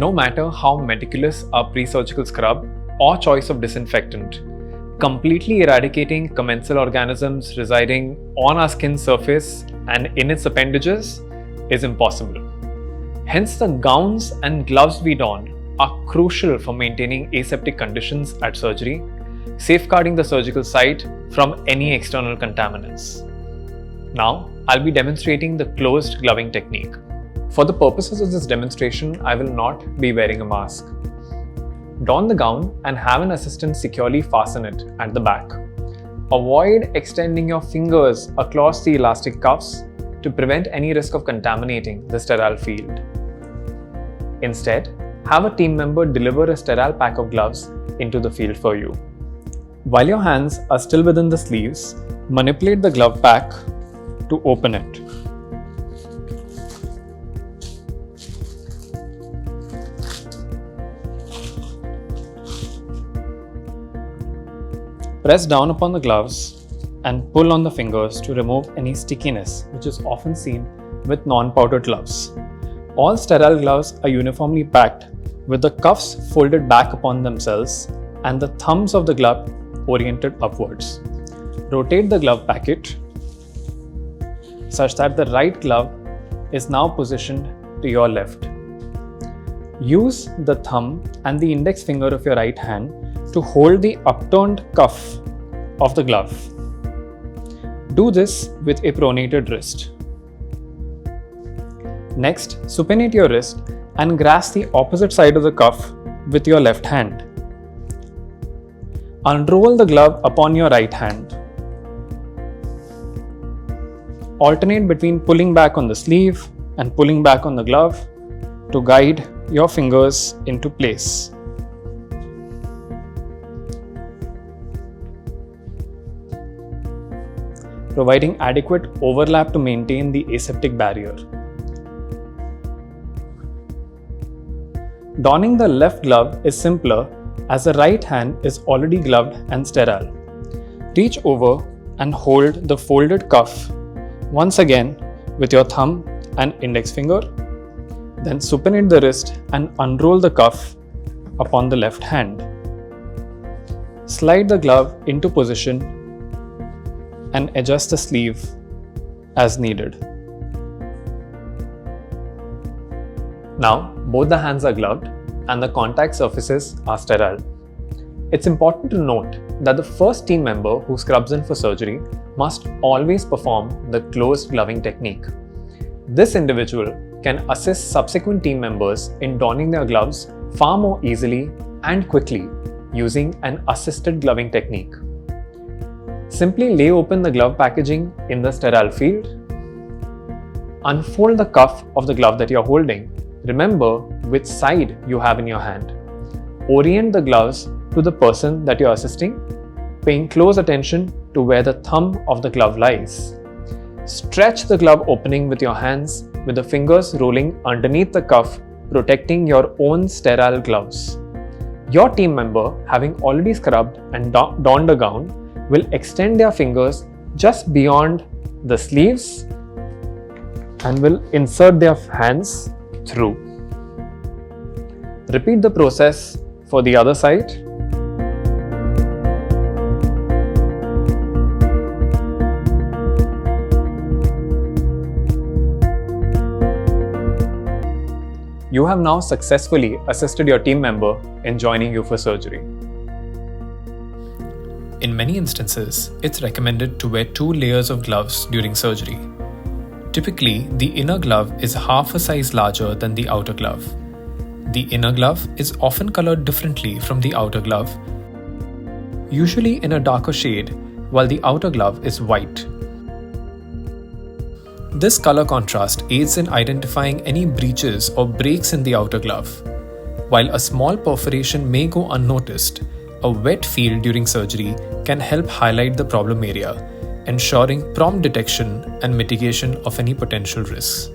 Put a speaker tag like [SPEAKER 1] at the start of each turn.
[SPEAKER 1] No matter how meticulous our pre-surgical scrub or choice of disinfectant, completely eradicating commensal organisms residing on our skin surface and in its appendages is impossible. Hence, the gowns and gloves we don are crucial for maintaining aseptic conditions at surgery, safeguarding the surgical site from any external contaminants. Now, I'll be demonstrating the closed gloving technique. For the purposes of this demonstration, I will not be wearing a mask. Don the gown and have an assistant securely fasten it at the back. Avoid extending your fingers across the elastic cuffs to prevent any risk of contaminating the sterile field. Instead, have a team member deliver a sterile pack of gloves into the field for you. While your hands are still within the sleeves, manipulate the glove pack to open it. Press down upon the gloves and pull on the fingers to remove any stickiness, which is often seen with non-powdered gloves. All sterile gloves are uniformly packed with the cuffs folded back upon themselves and the thumbs of the glove oriented upwards. Rotate the glove packet such that the right glove is now positioned to your left. Use the thumb and the index finger of your right hand to hold the upturned cuff of the glove. Do this with a pronated wrist. Next, supinate your wrist and grasp the opposite side of the cuff with your left hand. Unroll the glove upon your right hand. Alternate between pulling back on the sleeve and pulling back on the glove to guide your fingers into place. Providing adequate overlap to maintain the aseptic barrier. Donning the left glove is simpler as the right hand is already gloved and sterile. Reach over and hold the folded cuff once again with your thumb and index finger. Then supinate the wrist and unroll the cuff upon the left hand. Slide the glove into position and adjust the sleeve as needed. Now, both the hands are gloved and the contact surfaces are sterile. It's important to note that the first team member who scrubs in for surgery must always perform the closed gloving technique. This individual can assist subsequent team members in donning their gloves far more easily and quickly using an assisted gloving technique. Simply lay open the glove packaging in the sterile field. Unfold the cuff of the glove that you're holding. Remember which side you have in your hand. Orient the gloves to the person that you're assisting, paying close attention to where the thumb of the glove lies. Stretch the glove opening with your hands with the fingers rolling underneath the cuff, protecting your own sterile gloves. Your team member, having already scrubbed and donned a gown, will extend their fingers just beyond the sleeves and will insert their hands through. Repeat the process for the other side. You have now successfully assisted your team member in joining you for surgery. In many instances, it's recommended to wear 2 layers of gloves during surgery. Typically, the inner glove is half a size larger than the outer glove. The inner glove is often colored differently from the outer glove, usually in a darker shade, while the outer glove is white. This color contrast aids in identifying any breaches or breaks in the outer glove. While a small perforation may go unnoticed, a wet field during surgery can help highlight the problem area, ensuring prompt detection and mitigation of any potential risks.